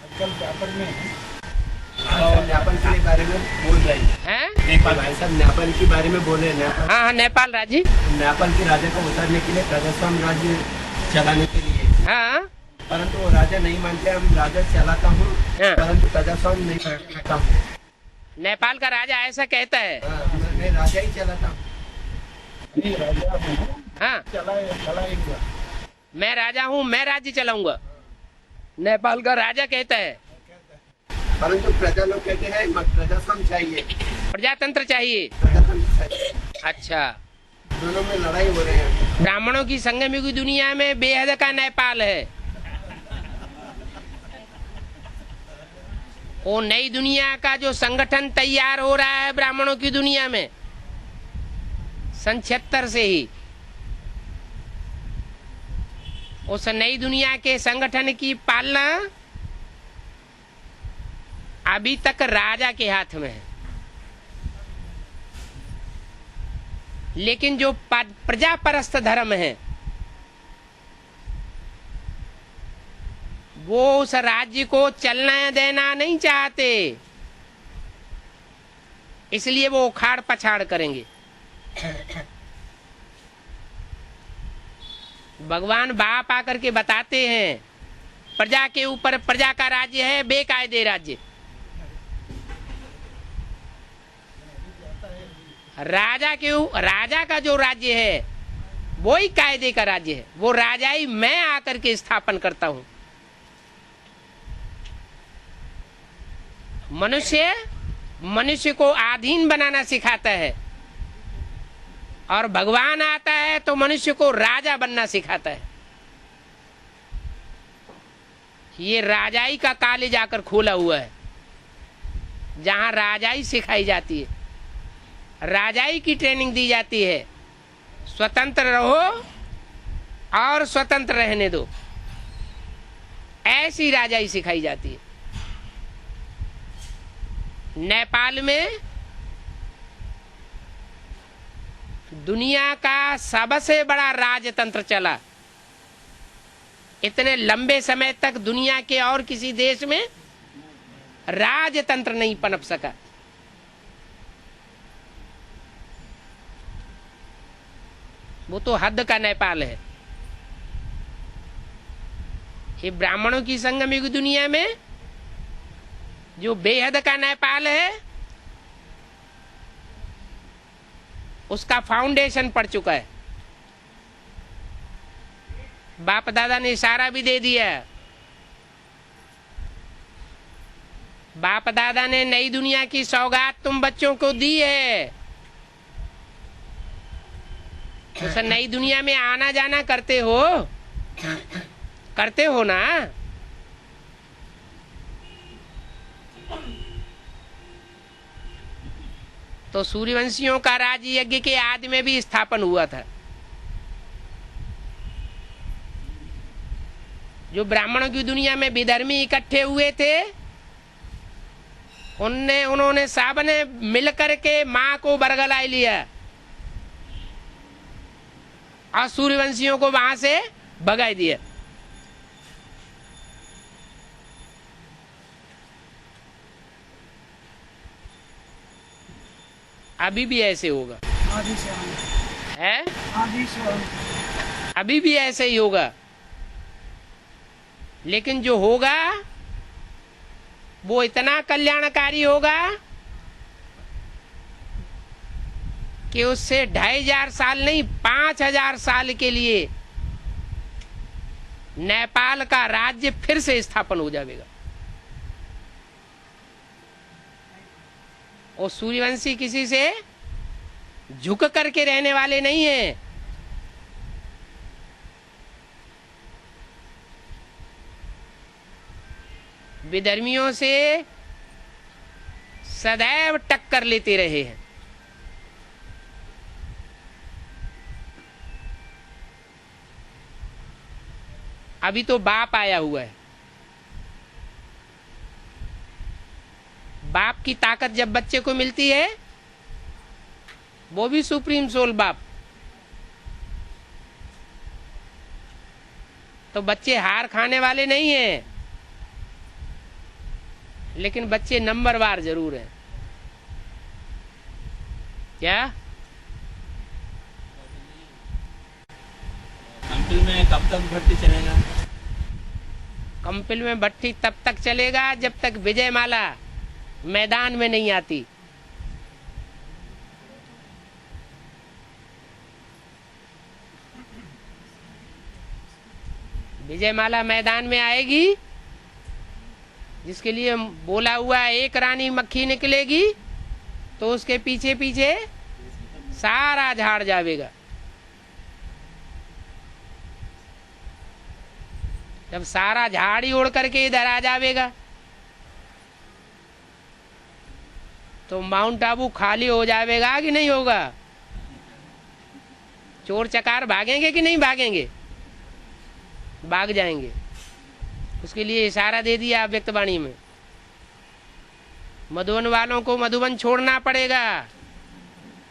आजकल पेपर में नेपाल के बारे में बोल रहे हैं। नेपाल भाई साहब नेपाल के बारे में बोले नेपाल। हाँ हाँ नेपाल राज्य, नेपाल के राजा को उतारने के लिए प्रजास्वाम्य राज्य चलाने के लिए। हाँ परंतु वो राजा नहीं मानते, हम राजा चलाता हूँ हाँ। परंतु प्रजास्वाम्य नहीं करता हूँ। नेपाल का राजा ऐसा कहता है मैं राजा ही चलाता हूँ। नहीं राजा हूँ हाँ चलाएगा मैं राजा हूँ, मैं राज्य चलाऊंगा, नेपाल का राजा कहता है। परंतु प्रजा लोग कहते हैं प्रजास्वाम्य चाहिए, प्रजातंत्र चाहिए। प्रजातंत्र चाहिए। अच्छा दोनों में लड़ाई हो रहे हैं। ब्राह्मणों की संगम की दुनिया में बेहद का नेपाल है। वो नई दुनिया का जो संगठन तैयार हो रहा है ब्राह्मणों की दुनिया में सन 76 से ही, उस नई दुनिया के संगठन की पालना अभी तक राजा के हाथ में है। लेकिन जो प्रजापरस्त धर्म है वो उस राज्य को चलना देना नहीं चाहते, इसलिए वो उखाड़ पछाड़ करेंगे। भगवान बाप आकर के बताते हैं प्रजा के ऊपर प्रजा का राज्य है बेकायदे राज्य। राजा का जो राज्य है वो ही कायदे का राज्य है। वो राजाई मैं आकर के स्थापन करता हूं। मनुष्य को अधीन बनाना सिखाता है और भगवान आता है तो मनुष्य को राजा बनना सिखाता है। ये राजाई का कॉलेज आकर खोला हुआ है जहां राजाई सिखाई जाती है, राजाई की ट्रेनिंग दी जाती है। स्वतंत्र रहो और स्वतंत्र रहने दो, ऐसी राजाई सिखाई जाती है। नेपाल में दुनिया का सबसे बड़ा राजतंत्र चला। इतने लंबे समय तक दुनिया के और किसी देश में राजतंत्र नहीं पनप सका। वो तो हद का नेपाल है। ये ब्राह्मणों की संगम युग दुनिया में जो बेहद का नेपाल है उसका फाउंडेशन पड़ चुका है। बाप दादा ने इशारा भी दे दिया। बाप दादा ने नई दुनिया की सौगात तुम बच्चों को दी है। उस नई दुनिया में आना जाना करते हो ना। तो सूर्यवंशियों का राज यज्ञ के आदि में भी स्थापन हुआ था। जो ब्राह्मणों की दुनिया में विधर्मी इकट्ठे हुए थे उन्होंने सबने मिलकर के माँ को बरगला लिया और सूर्यवंशियों को वहां से भगा दिया। अभी भी ऐसे होगा है, अभी भी ऐसे ही होगा। लेकिन जो होगा वो इतना कल्याणकारी होगा कि उससे 2500 साल नहीं 5000 साल के लिए नेपाल का राज्य फिर से स्थापन हो जाएगा। और सूर्यवंशी किसी से झुक करके रहने वाले नहीं हैं। विधर्मियों से सदैव टक्कर लेते रहे हैं। अभी तो बाप आया हुआ है। बाप की ताकत जब बच्चे को मिलती है, वो भी सुप्रीम सोल बाप, तो बच्चे हार खाने वाले नहीं हैं, लेकिन बच्चे नंबरवार जरूर हैं। क्या कंपिल में कब तक भर्ती चलेगा? कंपिल में भट्टी तब तक चलेगा जब तक विजय माला मैदान में नहीं आती। विजय माला मैदान में आएगी, जिसके लिए बोला हुआ एक रानी मक्खी निकलेगी, तो उसके पीछे पीछे सारा झाड़ जावेगा। जब सारा झाड़ ही उड़ करके इधर आ जावेगा, तो माउंट आबू खाली हो जाएगा कि नहीं होगा? चोर चकार भागेंगे कि नहीं भागेंगे? भाग जाएंगे। उसके लिए इशारा दे दिया व्यक्तवाणी में। मधुबन वालों को मधुबन छोड़ना पड़ेगा,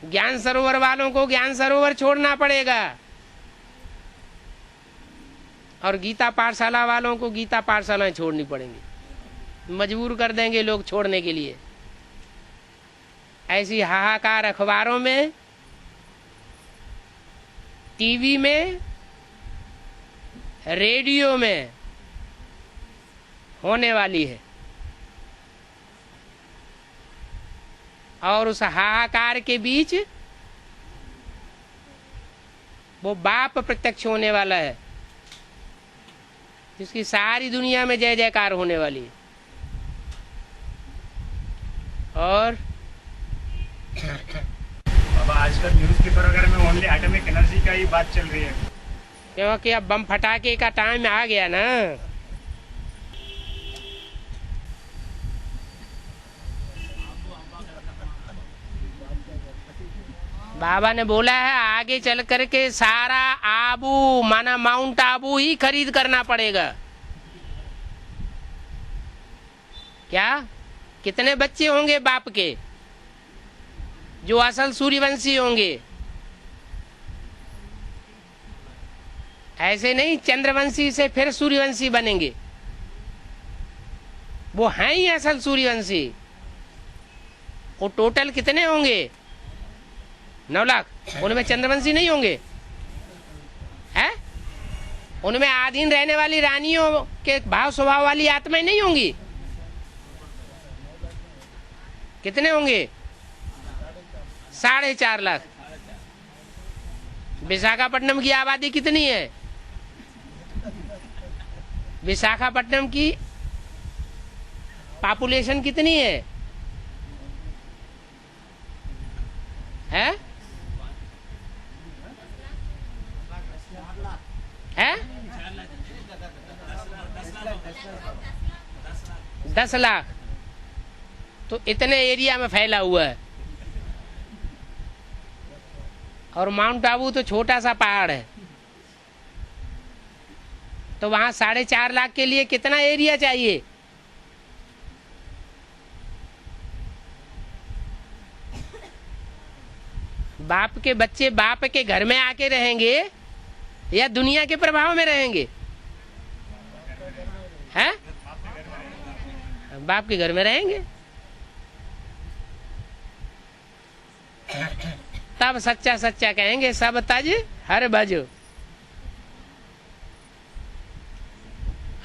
ज्ञान सरोवर वालों को ज्ञान सरोवर छोड़ना पड़ेगा, और गीता पाठशाला वालों को गीता पाठशालाएं छोड़नी पड़ेंगी। मजबूर कर देंगे लोग छोड़ने के लिए। ऐसी हाहाकार अखबारों में, टीवी में, रेडियो में होने वाली है, और उस हाहाकार के बीच वो बाप प्रत्यक्ष होने वाला है, जिसकी सारी दुनिया में जय जयकार होने वाली है। और बाबा आजकल न्यूज़पेपर वगैरह में ओनली एटॉमिक एनर्जी का ही बात चल रही है, क्योंकि अब बम फटाके का टाइम आ गया ना। बाबा ने बोला है आगे चल करके सारा आबू माना माउंट आबू ही खरीद करना पड़ेगा। क्या कितने बच्चे होंगे बाप के जो असल सूर्यवंशी होंगे? ऐसे नहीं चंद्रवंशी से फिर सूर्यवंशी बनेंगे, वो हैं ही असल सूर्यवंशी। वो टोटल कितने होंगे? 9 लाख। उनमें चंद्रवंशी नहीं होंगे हैं? उनमें आधीन रहने वाली रानियों के भाव स्वभाव वाली आत्माएं नहीं होंगी? कितने होंगे? 4.5 लाख। विशाखापट्टनम की आबादी कितनी है? विशाखापट्टनम की पॉपुलेशन कितनी है? हैं? 10 लाख। तो इतने एरिया में फैला हुआ है, और माउंट आबू तो छोटा सा पहाड़ है, तो वहां 4.5 लाख के लिए कितना एरिया चाहिए? बाप के बच्चे बाप के घर में आके रहेंगे या दुनिया के प्रभाव में रहेंगे? हैं? बाप के घर में रहेंगे, तब सच्चा सच्चा कहेंगे सब तज हर बजो।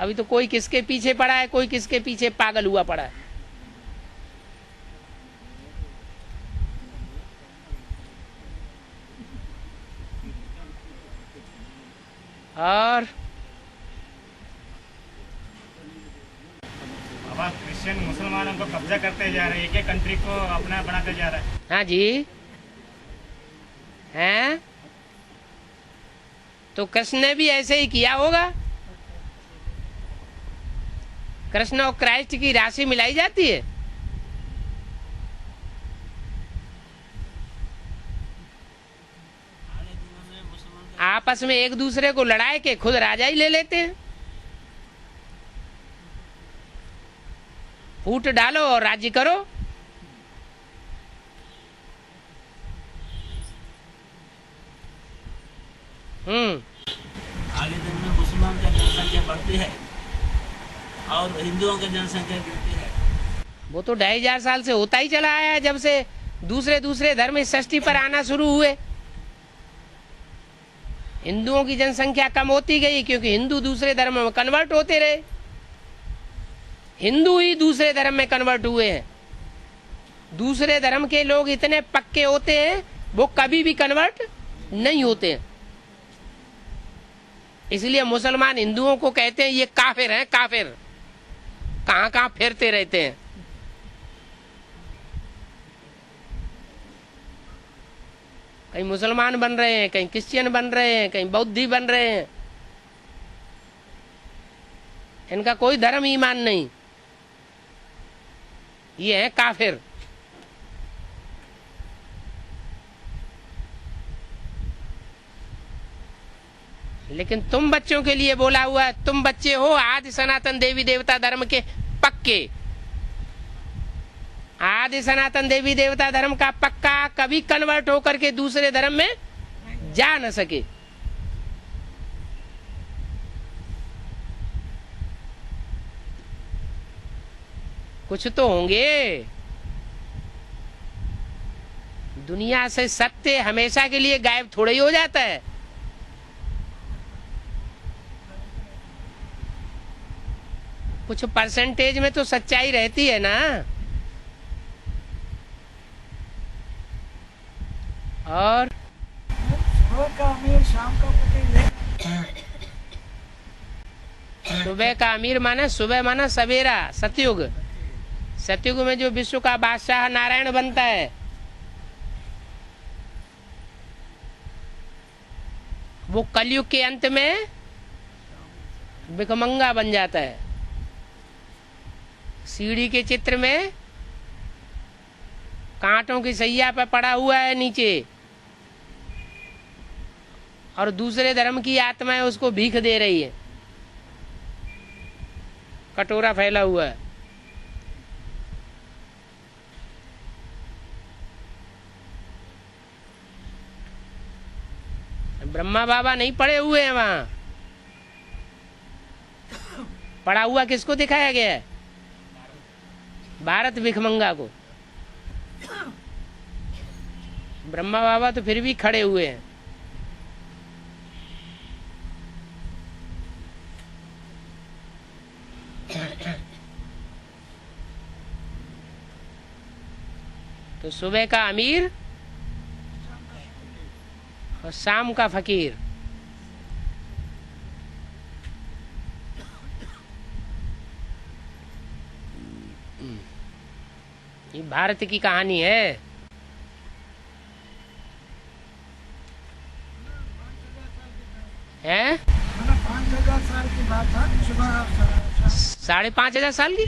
अभी तो कोई किसके पीछे पड़ा है, कोई किसके पीछे पागल हुआ पड़ा है। और बाबा क्रिश्चियन मुसलमानों को कब्जा करते जा रहे हैं, एक एक कंट्री को अपना बनाते जा रहा है। हाँ जी, हैं? तो कृष्ण ने भी ऐसे ही किया होगा। कृष्ण और क्राइस्ट की राशि मिलाई जाती है। आपस में एक दूसरे को लड़ाए के खुद राजा ही ले लेते हैं। फूट डालो और राज्य करो। आगे दिन में मुसलमान का जनसंख्या बढ़ती है और हिंदुओं की जनसंख्या गिरती है। वो तो 2500 साल से होता ही चला आया है, जब से दूसरे धर्म इस सृष्टि पर आना शुरू हुए। हिंदुओं की जनसंख्या कम होती गई क्योंकि हिंदू दूसरे धर्म में कन्वर्ट होते रहे। हिंदू ही दूसरे धर्म में कन्वर्ट हुए हैं। दूसरे धर्म के लोग इतने पक्के होते हैं वो कभी भी कन्वर्ट नहीं होते हैं। इसलिए मुसलमान हिंदुओं को कहते हैं ये काफिर हैं, काफिर। कहां कहां फिरते रहते हैं। कहीं मुसलमान बन रहे हैं, कहीं क्रिश्चियन बन रहे हैं, कहीं बौद्धी बन रहे हैं। इनका कोई धर्म ईमान नहीं, ये है काफिर। लेकिन तुम बच्चों के लिए बोला हुआ है, तुम बच्चे हो आदि सनातन देवी देवता धर्म के पक्के। आदि सनातन देवी देवता धर्म का पक्का कभी कन्वर्ट होकर के दूसरे धर्म में जा न सके। कुछ तो होंगे। दुनिया से सत्य हमेशा के लिए गायब थोड़ा ही हो जाता है। कुछ परसेंटेज में तो सच्चाई रहती है ना। और सुबह का अमीर शाम का फकीर है। सुबह का अमीर माना, सुबह माना सवेरा, सतयुग। सतयुग में जो विश्व का बादशाह नारायण बनता है, वो कलयुग के अंत में भिखमंगा बन जाता है। सीढ़ी के चित्र में कांटों की सैया पर पड़ा हुआ है नीचे, और दूसरे धर्म की आत्माएं उसको भीख दे रही है। कटोरा फैला हुआ है। ब्रह्मा बाबा नहीं पड़े हुए हैं वहां। पड़ा हुआ किसको दिखाया गया है? भारत भिखमंगा को। ब्रह्मा बाबा तो फिर भी खड़े हुए हैं। तो सुबह का अमीर और शाम का फकीर। ये भारत की कहानी है। हैं? 5000 साल की बात था। सुबह 5,500 साल की।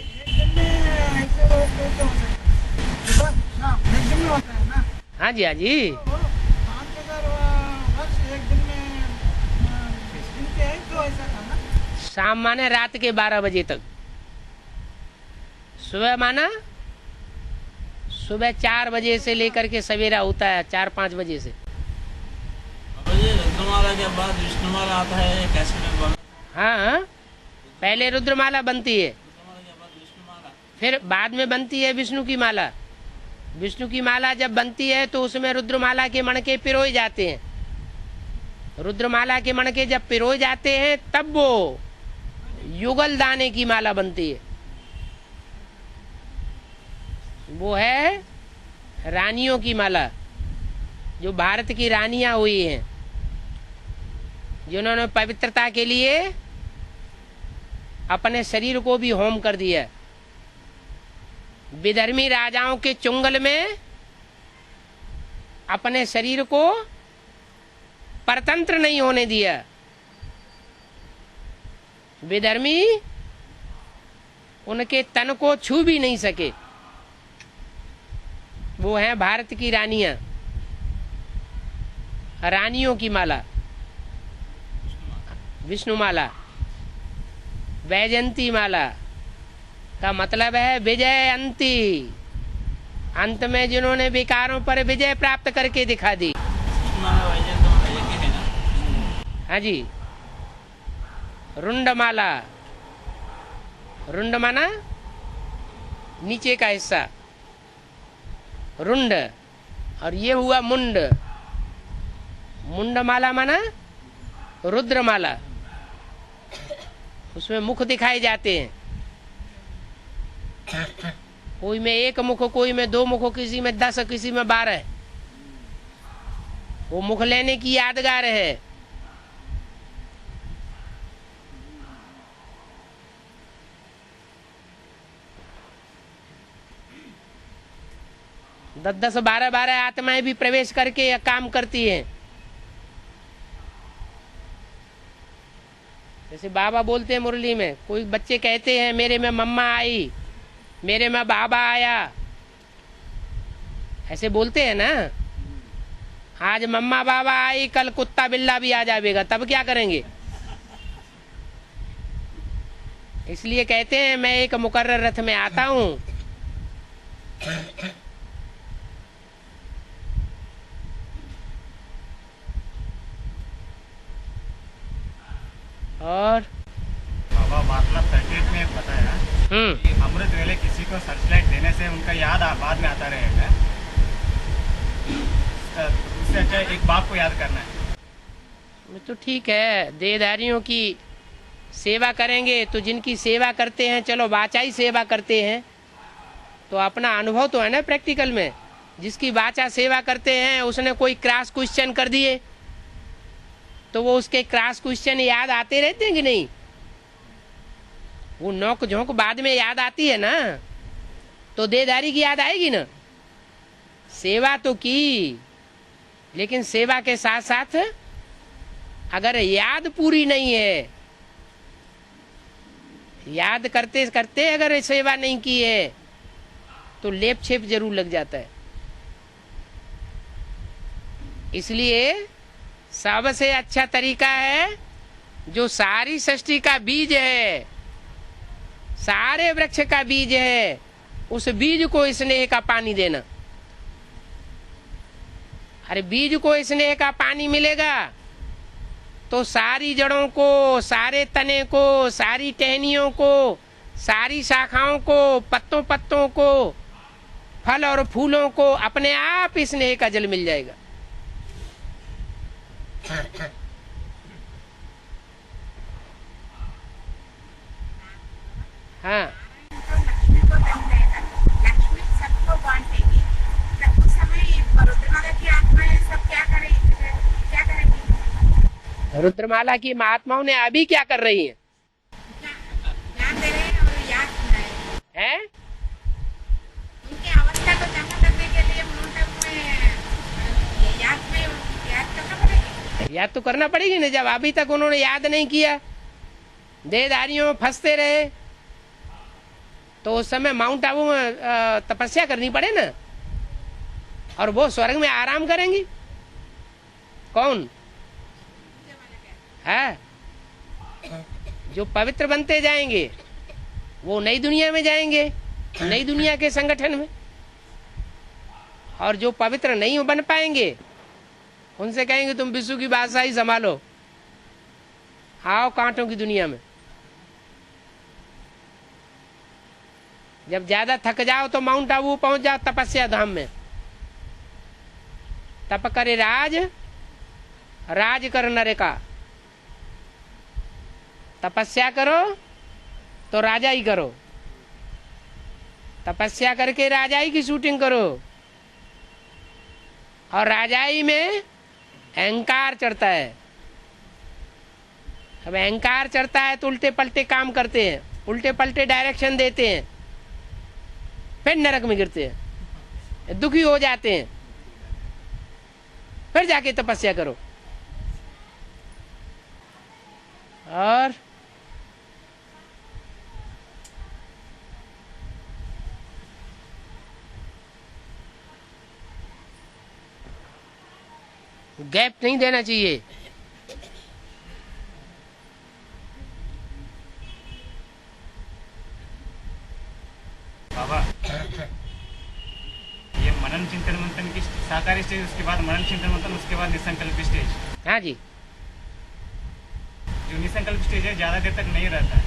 हाँ जी, हाँ जी। 5000 वर्ष एक दिन में गिनते हैं तो ऐसा था ना। शाम माने रात के 12 बजे तक। सुबह माना सुबह 4 बजे से लेकर के सवेरा होता है 4-5 बजे से। रुद्रमाला के बाद विष्णुमाला आता है, कैसे में बना? हाँ, पहले रुद्रमाला बनती है, फिर बाद में बनती है विष्णु की माला। विष्णु की माला जब बनती है तो उसमें रुद्रमाला के मणके पिरोए जाते हैं। रुद्रमाला के मणके जब पिरोए जाते हैं तब वो युगल दाने की माला बनती है। वो है रानियों की माला, जो भारत की रानियां हुई हैं, जिन्होंने पवित्रता के लिए अपने शरीर को भी होम कर दिया। विधर्मी राजाओं के चुंगल में अपने शरीर को परतंत्र नहीं होने दिया। विधर्मी उनके तन को छू भी नहीं सके। वो हैं भारत की रानियां, रानियों की माला, विष्णु माला, वैजयंती माला, का मतलब है विजय अंती, अंत में जिन्होंने विकारों पर विजय प्राप्त करके दिखा दी। हाँ जी, रुंडमाला, रुंड माना नीचे का हिस्सा, रुंड, और ये हुआ मुंड। मुंडमाला माना रुद्रमाला, उसमें मुख दिखाए जाते हैं, कोई में 1 मुख, कोई में 2 मुख, किसी में 10, किसी में 12। वो मुख लेने की यादगार है। दस 10, 12 आत्माएं भी प्रवेश करके यह काम करती हैं। जैसे बाबा बोलते हैं मुरली में, कोई बच्चे कहते हैं मेरे में मम्मा आई, मेरे में बाबा आया, ऐसे बोलते हैं ना। आज मम्मा बाबा आई, कल कुत्ता बिल्ला भी आ जाएगा, तब क्या करेंगे? इसलिए कहते हैं मैं एक मुकर्रर रथ में आता हूं। और बाबा वार्तालाप 38 में बताया कि अमृत वेले किसी को सर्चलाइट देने से उनका याद बाद में आता रहेगा, उससे अच्छा एक बाप को याद करना है। तो ठीक है, देहधारियों की सेवा करेंगे तो जिनकी सेवा करते हैं, चलो वाचा ही सेवा करते हैं, तो अपना अनुभव तो है ना प्रैक्टिकल में। जिसकी वाचा सेवा करते हैं उसने कोई क्रॉस क्वेश्चन कर दिए तो वो उसके क्रॉस क्वेश्चन याद आते रहते हैं कि नहीं? वो नोक झोंक बाद में याद आती है ना, तो देहधारी की याद आएगी ना। सेवा तो की, लेकिन सेवा के साथ साथ अगर याद पूरी नहीं है, याद करते करते अगर सेवा नहीं की है, तो लेप छेप जरूर लग जाता है। इसलिए सबसे अच्छा तरीका है, जो सारी सृष्टि का बीज है, सारे वृक्ष का बीज है, उस बीज को स्नेह का पानी देना। अरे बीज को स्नेह का पानी मिलेगा तो सारी जड़ों को, सारे तने को, सारी टहनियों को, सारी शाखाओं को, पत्तों पत्तों को, फल और फूलों को अपने आप स्नेह का जल मिल जाएगा। हाँ, लक्ष्मी को देगा, लक्ष्मी सबको बांटेगी, तब उस समय रुद्रमाला की आत्माएं सब क्या करेंगी? रुद्रमाला की महात्माओं ने अभी क्या कर रही हैं? ज्ञान दे रहे हैं और याद सुनाए हैं? उनकी अवस्था को जमा करने के लिए याद करना पड़ेगा। याद तो करना पड़ेगी ना, जब अभी तक उन्होंने याद नहीं किया, देहधारियों में फंसते रहे, तो उस समय माउंट आबू में तपस्या करनी पड़े ना, और वो स्वर्ग में आराम करेंगी। कौन है? जो पवित्र बनते जाएंगे वो नई दुनिया में जाएंगे, नई दुनिया के संगठन में, और जो पवित्र नहीं बन पाएंगे उनसे कहेंगे तुम विश्व की बादशाही संभालो, आओ कांटों की दुनिया में। जब ज्यादा थक जाओ तो माउंट आबू पहुंच जाओ तपस्या धाम में। तप करे राज, राज कर नरे का। तपस्या करो तो राजा ही करो, तपस्या करके राजाई की शूटिंग करो। और राजाई में अहंकार चढ़ता है। अब अहंकार चढ़ता है तो उल्टे पलटे काम करते हैं, उल्टे पलटे डायरेक्शन देते हैं, फिर नरक में गिरते हैं, दुखी हो जाते हैं। फिर जाके तपस्या करो। और गैप नहीं देना चाहिए। निराकारी स्टेज, उसके बाद मनन चिंतन मंथन, उसके बाद निसंकल्प स्टेज। हाँ जी, जो निसंकल्प स्टेज है ज्यादा देर तक नहीं रहता है।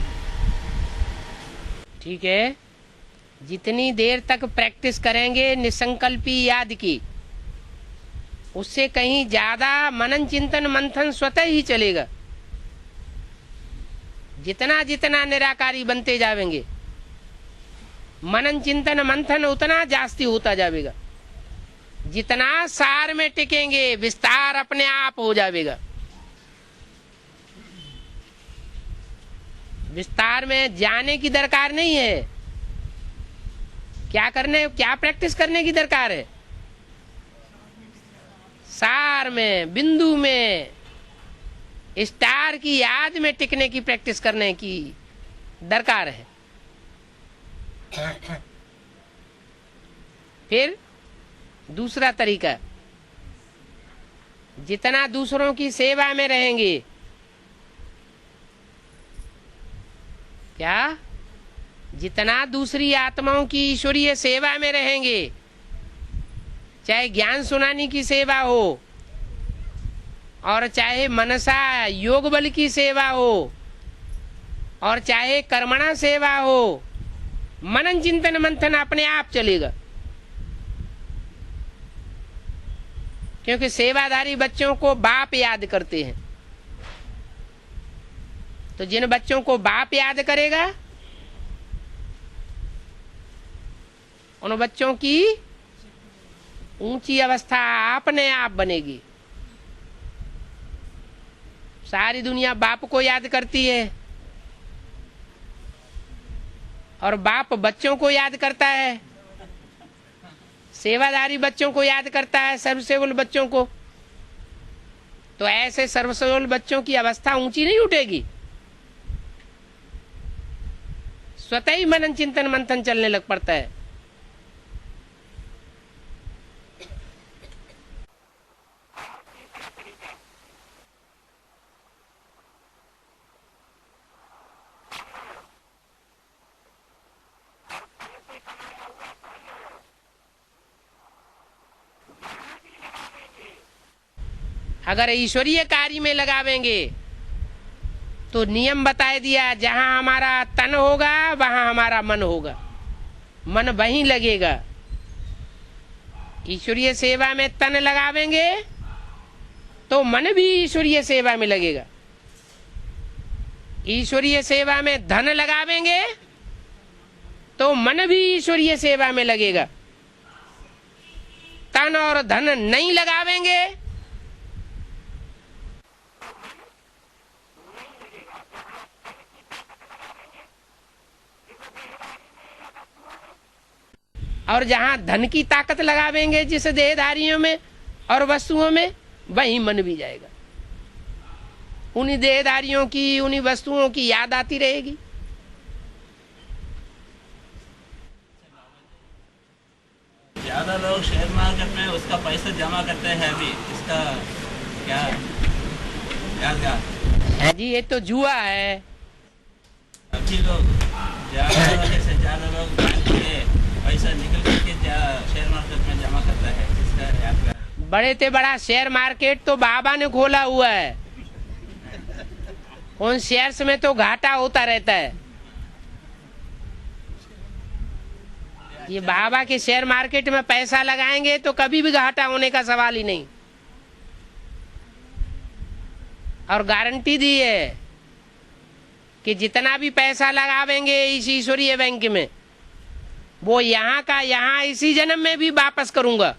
ठीक है, जितनी देर तक प्रैक्टिस करेंगे निसंकल्पी याद की, उससे कहीं ज्यादा मनन चिंतन मंथन स्वतः ही चलेगा। जितना जितना निराकारी बनते जाएंगे, मनन चिंतन मंथन उतना जास्ती होता जाएगा। जितना सार में टिकेंगे, विस्तार अपने आप हो जाएगा। विस्तार में जाने की दरकार नहीं है। क्या प्रैक्टिस करने की दरकार है? सार में, बिंदु में, स्टार की याद में टिकने की प्रैक्टिस करने की दरकार है। फिर दूसरा तरीका, जितना दूसरों की सेवा में रहेंगे, क्या जितना दूसरी आत्माओं की ईश्वरीय सेवा में रहेंगे, चाहे ज्ञान सुनाने की सेवा हो और चाहे मनसा योग बल की सेवा हो और चाहे कर्मणा सेवा हो, मनन चिंतन मंथन अपने आप चलेगा। क्योंकि सेवाधारी बच्चों को बाप याद करते हैं। तो जिन बच्चों को बाप याद करेगा, उन बच्चों की ऊंची अवस्था अपने आप बनेगी। सारी दुनिया बाप को याद करती है और बाप बच्चों को याद करता है, सेवादारी बच्चों को याद करता है, सर्वसेवल बच्चों को। तो ऐसे सर्वसेवल बच्चों की अवस्था ऊंची नहीं उठेगी, स्वतः ही मनन चिंतन मंथन चलने लग पड़ता है। अगर ईश्वरीय कार्य में लगावेंगे तो नियम बताए दिया, जहां हमारा तन होगा वहां हमारा मन होगा, मन वहीं लगेगा। ईश्वरीय सेवा में तन लगावेंगे तो मन भी ईश्वरीय सेवा में लगेगा। ईश्वरीय सेवा में धन लगावेंगे तो मन भी ईश्वरीय सेवा में लगेगा। तन और धन नहीं लगावेंगे और जहां धन की ताकत लगावेंगे जिस देहधारियों में और वस्तुओं में, वहीं मन भी जाएगा। उन्हीं देहधारियों की, उन्हीं वस्तुओं की याद आती रहेगी। ज्यादा लोग शेयर मार्केट में उसका पैसा जमा करते हैं अभी, इसका क्या है जी? ये तो जुआ है। अभी लोग ज्यादा लोग बैंक से पैसा निकल करके शेयर मार्केट में जमा करता है, जिसका बड़े से बड़ा शेयर मार्केट तो बाबा ने खोला हुआ है। उन शेयर्स में तो घाटा होता रहता है। ये बाबा के शेयर मार्केट में पैसा लगाएंगे तो कभी भी घाटा होने का सवाल ही नहीं। और गारंटी दी है कि जितना भी पैसा लगावेंगे इस ईश्वरीय बैंक में, वो यहाँ का यहाँ इसी जन्म में भी वापस करूंगा।